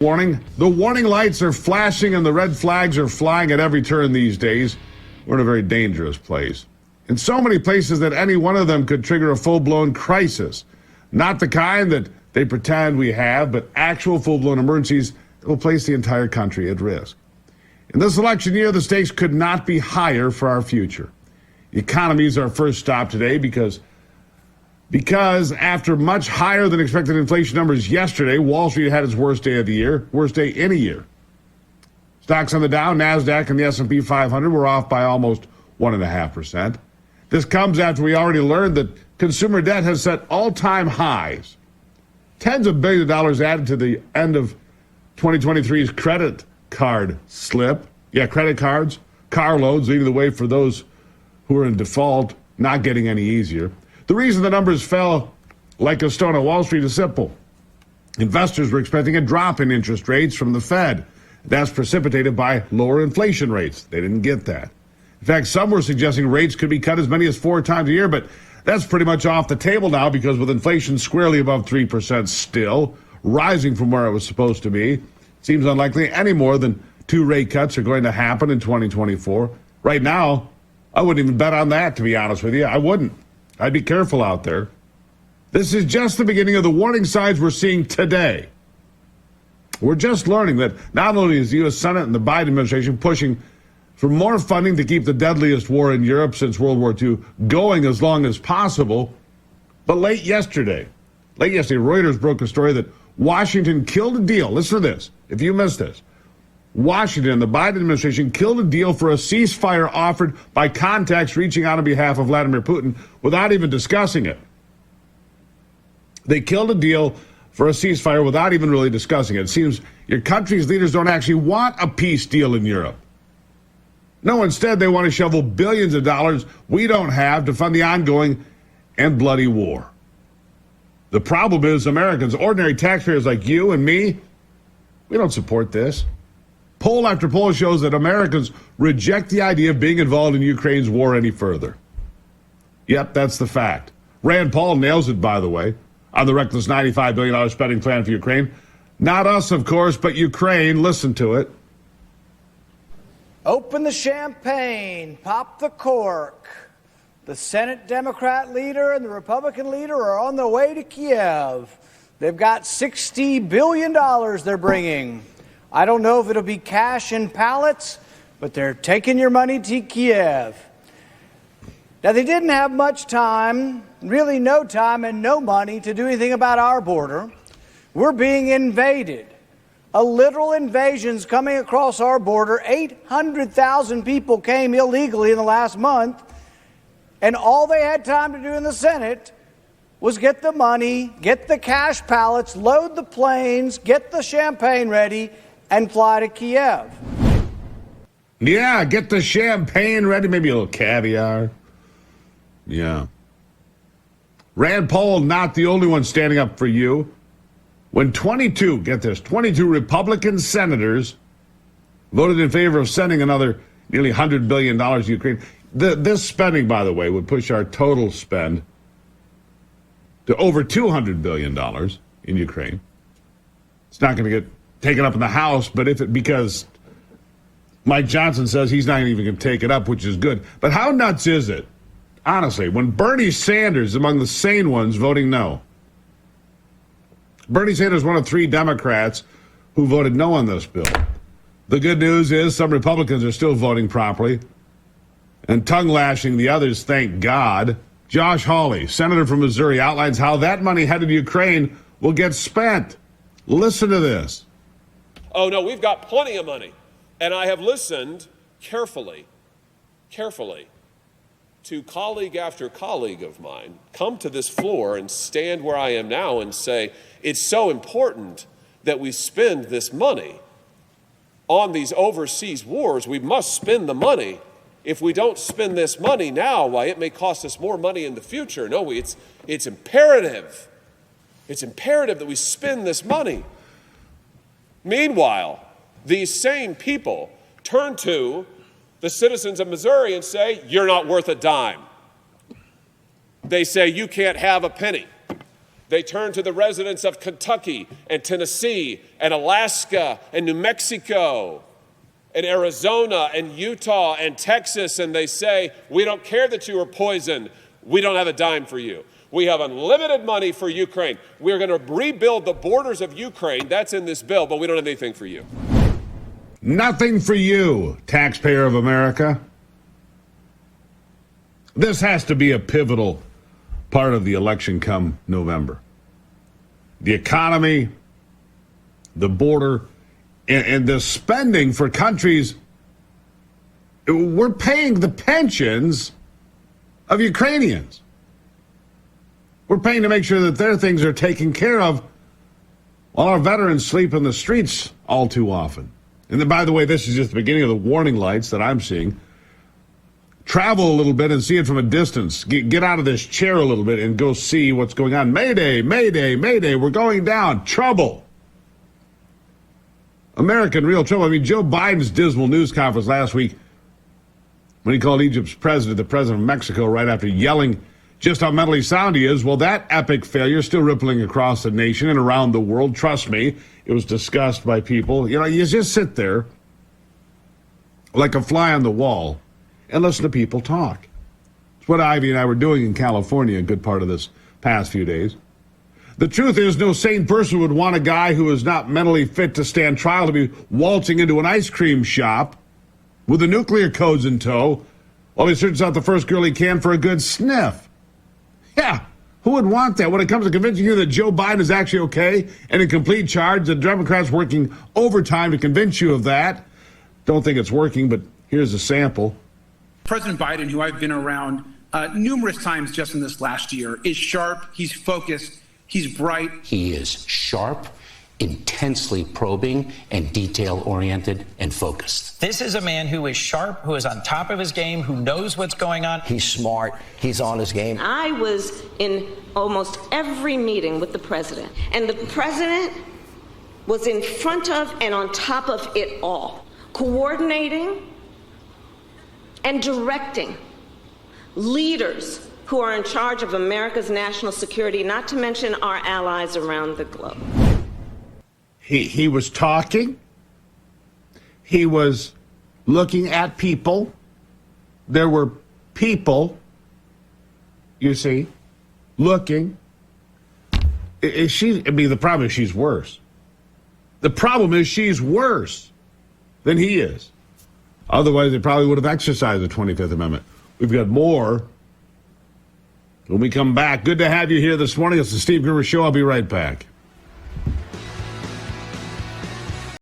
Warning. The warning lights are flashing and the red flags are flying at every turn these days. We're in a very dangerous place. In so many places that any one of them could trigger a full-blown crisis. Not the kind that they pretend we have, but actual full-blown emergencies that will place the entire country at risk. In this election year, the stakes could not be higher for our future. The economy is our first stop today because after much higher than expected inflation numbers yesterday, Wall Street had its worst day of the year, worst day in a year. Stocks on the Dow, NASDAQ, and the S&P 500 were off by almost 1.5%. This comes after we already learned that consumer debt has set all-time highs. Tens of billions of dollars added to the end of 2023's credit card slip. Yeah, credit cards, car loans leading the way for those who are in default, not getting any easier. The reason the numbers fell like a stone on Wall Street is simple. Investors were expecting a drop in interest rates from the Fed. That's precipitated by lower inflation rates. They didn't get that. In fact, some were suggesting rates could be cut as many as 4 times a year, but that's pretty much off the table now because with inflation squarely above 3% still, rising from where it was supposed to be, it seems unlikely any more than 2 rate cuts are going to happen in 2024. Right now, I wouldn't even bet on that, to be honest with you. I wouldn't. I'd be careful out there. This is just the beginning of the warning signs we're seeing today. We're just learning that not only is the U.S. Senate and the Biden administration pushing for more funding to keep the deadliest war in Europe since World War II going as long as possible, but late yesterday, Reuters broke a story that Washington killed a deal. Listen to this, if you missed this. Washington and the Biden administration killed a deal for a ceasefire offered by contacts reaching out on behalf of Vladimir Putin without even discussing it. They killed a deal for a ceasefire without even really discussing it. It seems your country's leaders don't actually want a peace deal in Europe. No, instead they want to shovel billions of dollars we don't have to fund the ongoing and bloody war. The problem is Americans, ordinary taxpayers like you and me, we don't support this. Poll after poll shows that Americans reject the idea of being involved in Ukraine's war any further. Yep, that's the fact. Rand Paul nails it, by the way, on the reckless $95 billion spending plan for Ukraine. Not us, of course, but Ukraine. Listen to it. Open the champagne, pop the cork. The Senate Democrat leader and the Republican leader are on their way to Kiev. They've got $60 billion they're bringing. I don't know if it'll be cash in pallets, but they're taking your money to Kiev. Now, they didn't have much time, really no time and no money to do anything about our border. We're being invaded. A literal invasion's coming across our border. 800,000 people came illegally in the last month, and all they had time to do in the Senate was get the money, get the cash pallets, load the planes, get the champagne ready, and fly to Kiev. Yeah, get the champagne ready, maybe a little caviar. Yeah. Rand Paul, not the only one standing up for you. When 22 Republican senators voted in favor of sending another nearly $100 billion to Ukraine, this spending, by the way, would push our total spend to over $200 billion in Ukraine. It's not going to get taken up in the House, but because Mike Johnson says he's not even going to take it up, which is good. But how nuts is it, honestly, when Bernie Sanders is among the sane ones voting no? Bernie Sanders is one of 3 Democrats who voted no on this bill. The good news is some Republicans are still voting properly and tongue-lashing the others, thank God. Josh Hawley, senator from Missouri, outlines how that money headed to Ukraine will get spent. Listen to this. Oh, no, we've got plenty of money. And I have listened carefully to colleague after colleague of mine come to this floor and stand where I am now and say, it's so important that we spend this money on these overseas wars. We must spend the money. If we don't spend this money now, why, it may cost us more money in the future. No, it's imperative. It's imperative that we spend this money. Meanwhile, these same people turn to the citizens of Missouri and say, you're not worth a dime. They say, you can't have a penny. They turn to the residents of Kentucky and Tennessee and Alaska and New Mexico and Arizona and Utah and Texas, and they say, we don't care that you were poisoned. We don't have a dime for you. We have unlimited money for Ukraine. We're going to rebuild the borders of Ukraine. That's in this bill, but we don't have anything for you. Nothing for you, taxpayer of America. This has to be a pivotal part of the election come November. The economy, the border, and the spending for countries. We're paying the pensions of Ukrainians. We're paying to make sure that their things are taken care of while our veterans sleep in the streets all too often. And then, by the way, this is just the beginning of the warning lights that I'm seeing. Travel a little bit and see it from a distance. Get out of this chair a little bit and go see what's going on. Mayday, mayday, mayday. We're going down. Trouble. American real trouble. I mean, Joe Biden's dismal news conference last week when he called Egypt's president the president of Mexico right after yelling just how mentally sound he is. Well, that epic failure is still rippling across the nation and around the world. Trust me, it was discussed by people. You know, you just sit there like a fly on the wall and listen to people talk. It's what Ivy and I were doing in California a good part of this past few days. The truth is, no sane person would want a guy who is not mentally fit to stand trial to be waltzing into an ice cream shop with the nuclear codes in tow while he searches out the first girl he can for a good sniff. Yeah, who would want that? When it comes to convincing you that Joe Biden is actually okay and in complete charge, the Democrats working overtime to convince you of that. Don't think it's working, but here's a sample. President Biden, who I've been around numerous times just in this last year, is sharp, he's focused, he's bright. He is sharp, intensely probing, and detail-oriented and focused. This is a man who is sharp, who is on top of his game, who knows what's going on. He's smart. He's on his game. I was in almost every meeting with the president, and the president was in front of and on top of it all, coordinating and directing leaders who are in charge of America's national security, not to mention our allies around the globe. He was talking. He was looking at people. There were people, you see, looking. The problem is she's worse. The problem is she's worse than he is. Otherwise, they probably would have exercised the 25th Amendment. We've got more when we come back. Good to have you here this morning. It's the Steve Gruber Show. I'll be right back.